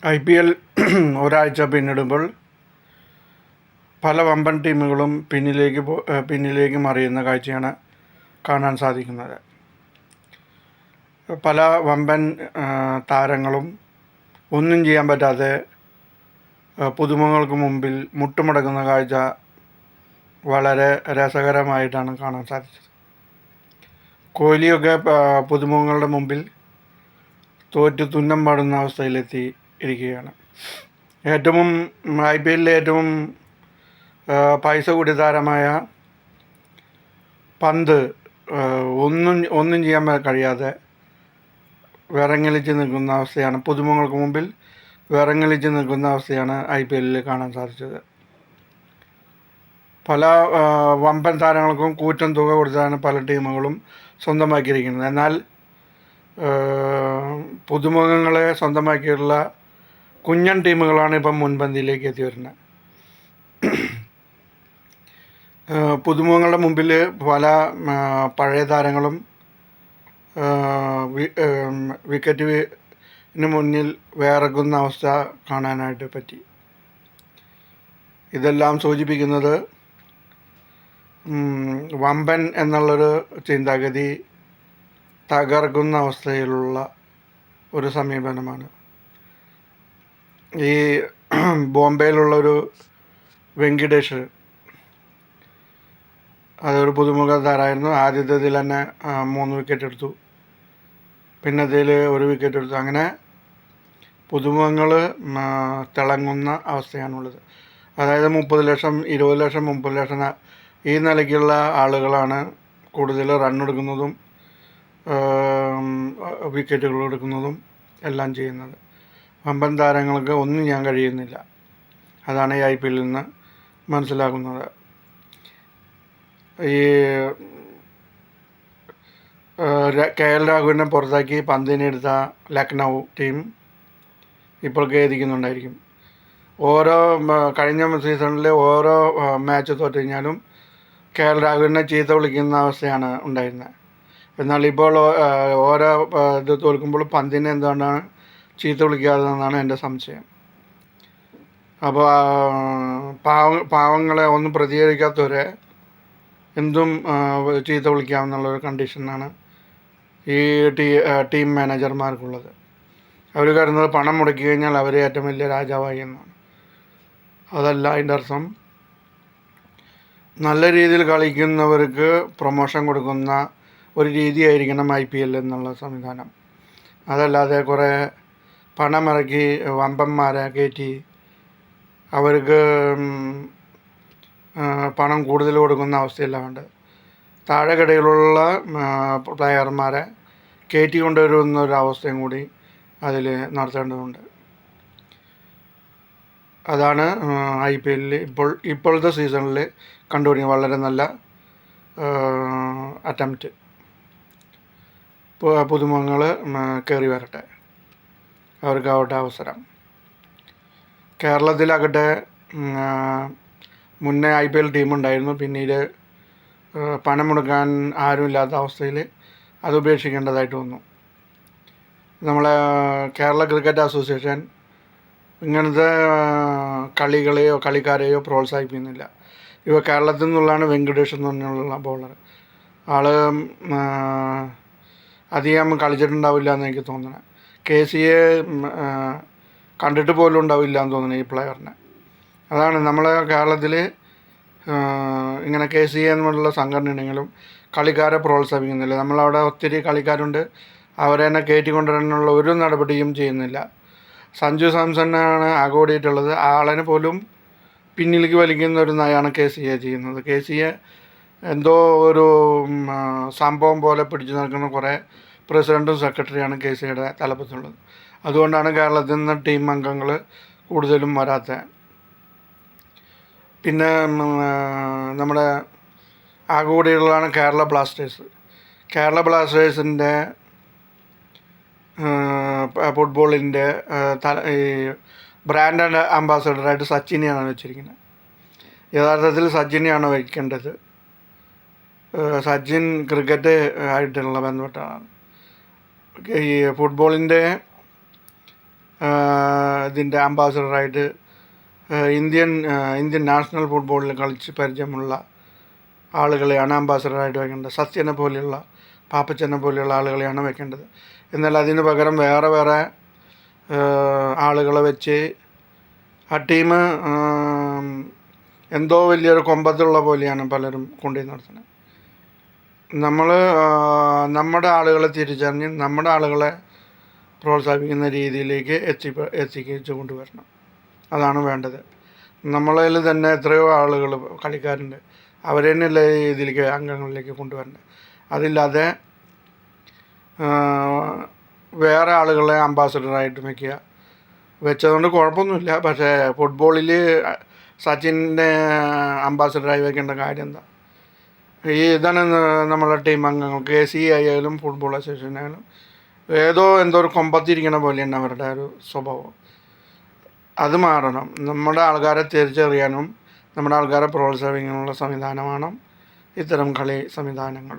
IPL ഒരാഴ്ച പിന്നിടുമ്പോൾ പല വമ്പൻ ടീമുകളും പിന്നിലേക്ക് മറിയുന്ന കാഴ്ചയാണ് കാണാൻ സാധിക്കുന്നത്. പല വമ്പൻ താരങ്ങളും ഒന്നും ചെയ്യാൻ പറ്റാതെ പുതുമുഖങ്ങൾക്ക് മുമ്പിൽ മുട്ടുമടക്കുന്ന കാഴ്ച വളരെ രസകരമായിട്ടാണ് കാണാൻ സാധിച്ചത്. കോഹ്ലിയൊക്കെ പുതുമുഖങ്ങളുടെ മുമ്പിൽ തോറ്റ് തുന്നം പാടുന്ന അവസ്ഥയിലെത്തി ഇരിക്കുകയാണ്. IPL ഏറ്റവും പൈസ കൂടിയ താരമായ പന്ത് ഒന്നും ചെയ്യാൻ കഴിയാതെ വിറങ്ങലിച്ച് നിൽക്കുന്ന അവസ്ഥയാണ്. പുതുമുഖങ്ങൾക്ക് മുമ്പിൽ വിറങ്ങലിച്ച് നിൽക്കുന്ന അവസ്ഥയാണ് IPL കാണാൻ സാധിച്ചത്. പല വമ്പൻ താരങ്ങൾക്കും കൂറ്റൻ തുക കൊടുത്താണ് പല ടീമുകളും സ്വന്തമാക്കിയിരിക്കുന്നത്. എന്നാൽ പുതുമുഖങ്ങളെ സ്വന്തമാക്കിയിട്ടുള്ള കുഞ്ഞൻ ടീമുകളാണ് ഇപ്പം മുൻപന്തിയിലേക്ക് എത്തി വരുന്നത്. പുതുമുഖങ്ങളുടെ മുമ്പിൽ പല പഴയ താരങ്ങളും വിക്കറ്റിന് മുന്നിൽ വിറക്കുന്ന അവസ്ഥ കാണാനായിട്ട് പറ്റി. ഇതെല്ലാം സൂചിപ്പിക്കുന്നത് വമ്പൻ എന്നുള്ളൊരു ചിന്താഗതി തകർക്കുന്ന അവസ്ഥയിലുള്ള ഒരു സമീപനമാണ്. ഈ ബോംബെയിലുള്ളൊരു വെങ്കിടേഷ്, അതൊരു പുതുമുഖ താരമായിരുന്നു. ആദ്യത്തേതിൽ തന്നെ 3 വിക്കറ്റ് എടുത്തു, പിന്നത്തേതിൽ 1 വിക്കറ്റ് എടുത്തു. അങ്ങനെ പുതുമുഖങ്ങൾ തിളങ്ങുന്ന അവസ്ഥയാണുള്ളത്. അതായത് 30 ലക്ഷം, 20 ലക്ഷം, 30 ലക്ഷം ഈ നിലയ്ക്കുള്ള ആളുകളാണ് കൂടുതൽ റണ്ണെടുക്കുന്നതും വിക്കറ്റുകൾ എടുക്കുന്നതും എല്ലാം ചെയ്യുന്നത്. വമ്പൻ താരങ്ങൾക്ക് ഒന്നും ചെയ്യാൻ കഴിയുന്നില്ല. അതാണ് ഈ IPL നിന്ന് മനസ്സിലാക്കുന്നത്. ഈ KL രാഹുലിനെ പുറത്താക്കി പന്തിനെ എടുത്ത ലക്നൗ ടീം ഇപ്പോൾ ഖേദിക്കുന്നുണ്ടായിരിക്കും. കഴിഞ്ഞ സീസണിൽ ഓരോ മാച്ച് തോറ്റു കഴിഞ്ഞാലും KL രാഹുലിനെ ചീത്ത വിളിക്കുന്ന അവസ്ഥയാണ് ഉണ്ടായിരുന്നത്. എന്നാൽ ഇപ്പോൾ ഓരോ ഇത് തോൽക്കുമ്പോൾ പന്തിനെ എന്തുകൊണ്ടാണ് ചീത്ത വിളിക്കാത്തതെന്നാണ് എൻ്റെ സംശയം. അപ്പോൾ പാവങ്ങളെ ഒന്നും പ്രതികരിക്കാത്തവരെ എന്തും ചീത്ത വിളിക്കാമെന്നുള്ളൊരു കണ്ടീഷനാണ് ഈ ടീം മാനേജർമാർക്കുള്ളത്. അവർ കരുതുന്നത് പണം മുടക്കി കഴിഞ്ഞാൽ അവർ ഏറ്റവും വലിയ രാജാവായി എന്നാണ്. അതല്ല അതിൻ്റെ അർത്ഥം. നല്ല രീതിയിൽ കളിക്കുന്നവർക്ക് പ്രൊമോഷൻ കൊടുക്കുന്ന ഒരു രീതിയായിരിക്കണം IPL എന്നുള്ള സംവിധാനം. അതല്ലാതെ കുറേ പണമിറക്കി വമ്പന്മാരെ കയറ്റി അവർക്ക് പണം കൂടുതൽ കൊടുക്കുന്ന അവസ്ഥയല്ല വേണ്ടത്. താഴെക്കിടയിലുള്ള പ്ലെയർമാരെ കയറ്റി കൊണ്ടുവരുന്ന ഒരു അവസ്ഥയും കൂടി അതിൽ നടത്തേണ്ടതുണ്ട്. അതാണ് IPL ഇപ്പോഴത്തെ സീസണിൽ കണ്ടുപിടിക്കുന്നത് വളരെ നല്ല അറ്റംപ്റ്റ്. പുതുമുഖങ്ങൾ കയറി വരട്ടെ, അവർക്കാവട്ടെ അവസരം. കേരളത്തിലാകട്ടെ മുന്നേ IPL ടീമുണ്ടായിരുന്നു. പിന്നീട് പണം മുടക്കാൻ ആരുമില്ലാത്ത അവസ്ഥയിൽ അത് ഉപേക്ഷിക്കേണ്ടതായിട്ട് വന്നു. നമ്മളെ കേരള ക്രിക്കറ്റ് അസോസിയേഷൻ ഇങ്ങനത്തെ കളികളെയോ കളിക്കാരെയോ പ്രോത്സാഹിപ്പിക്കുന്നില്ല. ഇപ്പോൾ കേരളത്തിൽ നിന്നുള്ളതാണ് വെങ്കടേഷ് എന്ന് പറഞ്ഞുള്ള ബോളർ. ആൾ അധികം കളിച്ചിട്ടുണ്ടാവില്ല എന്ന് എനിക്ക് തോന്നുന്നത്. KCA കണ്ടിട്ട് പോലും ഉണ്ടാവില്ല എന്ന് തോന്നുന്നു ഈ പ്ലെയറിനെ. അതാണ് നമ്മളെ കേരളത്തിൽ ഇങ്ങനെ KCA എന്നുള്ള സംഘടന ഉണ്ടെങ്കിലും കളിക്കാരെ പ്രോത്സാഹിപ്പിക്കുന്നില്ല. നമ്മളവിടെ ഒത്തിരി കളിക്കാരുണ്ട്, അവരെ തന്നെ കയറ്റി കൊണ്ടുവരാനുള്ള ഒരു നടപടിയും ചെയ്യുന്നില്ല. സഞ്ജു സാംസണാണ് ആകോടിയിട്ടുള്ളത്. ആളിനെ പോലും പിന്നിലേക്ക് വലിക്കുന്ന ഒരു നയമാണ് KCA ചെയ്യുന്നത്. KCA എന്തോ ഒരു സംഭവം പോലെ പിടിച്ചു നിൽക്കുന്ന കുറേ പ്രസിഡൻറ്റും സെക്രട്ടറിയാണ് KCAയുടെ തലപ്പത്തുള്ളത്. അതുകൊണ്ടാണ് കേരളത്തിൽ നിന്ന് ടീം അംഗങ്ങൾ കൂടുതലും വരാത്തത്. പിന്നെ നമ്മുടെ ആകെക്കൂടിയുള്ളതാണ് കേരള ബ്ലാസ്റ്റേഴ്സ്. കേരള ബ്ലാസ്റ്റേഴ്സിൻ്റെ ഫുട്ബോളിൻ്റെ ഈ ബ്രാൻഡ് അംബാസഡറായിട്ട് സച്ചിനെയാണ് വെച്ചിരിക്കുന്നത്. യഥാർത്ഥത്തിൽ സച്ചിനെയാണ് വയ്ക്കേണ്ടത്. സച്ചിൻ ക്രിക്കറ്റ് ആയിട്ടുള്ള ബന്ധപ്പെട്ടാണ്. ഈ ഫുട്ബോളിൻ്റെ ഇതിൻ്റെ അംബാസഡറായിട്ട് ഇന്ത്യൻ നാഷണൽ ഫുട്ബോളിൽ കളിച്ച് പരിചയമുള്ള ആളുകളെയാണ് അംബാസഡറായിട്ട് വെക്കേണ്ടത്. സത്യനെ പോലെയുള്ള, പാപ്പച്ചനെ പോലെയുള്ള ആളുകളെയാണ് വെക്കേണ്ടത്. എന്നാൽ അതിന് പകരം വേറെ ആളുകളെ വെച്ച് ആ ടീം എന്തോ വലിയൊരു കൊമ്പത്തുള്ള പോലെയാണ് പലരും കൊണ്ടുപോയി നടത്തുന്നത്. നമ്മൾ നമ്മുടെ ആളുകളെ തിരിച്ചറിഞ്ഞ് നമ്മുടെ ആളുകളെ പ്രോത്സാഹിപ്പിക്കുന്ന രീതിയിലേക്ക് എത്തിച്ചു കൊണ്ടുവരണം. അതാണ് വേണ്ടത്. നമ്മളിൽ തന്നെ എത്രയോ ആളുകൾ കളിക്കാരുണ്ട്, അവരെ തന്നെയല്ല ഇതിലേക്ക് അംഗങ്ങളിലേക്ക് കൊണ്ടുവരേണ്ടത്. അതില്ലാതെ വേറെ ആളുകളെ അംബാസഡറായിട്ട് വയ്ക്കുക. വെച്ചതുകൊണ്ട് കുഴപ്പമൊന്നുമില്ല. പക്ഷേ ഫുട്ബോളിൽ സച്ചിൻ്റെ അംബാസഡറായി വയ്ക്കേണ്ട കാര്യം എന്താ? ഇതാണ് നമ്മളെ ടീം അംഗങ്ങൾ, KCA ആയാലും ഫുട്ബോൾ അസോസിയേഷൻ ആയാലും എന്തോ ഒരു കൊമ്പത്തിരിക്കണ പോലെയാണ് അവരുടെ ഒരു സ്വഭാവം. അത് മാറണം. നമ്മുടെ ആൾക്കാരെ തിരിച്ചറിയാനും നമ്മുടെ ആൾക്കാരെ പ്രോത്സാഹിപ്പിക്കാനുള്ള സംവിധാനമാണ് ഇത്തരം കളി സംവിധാനങ്ങൾ.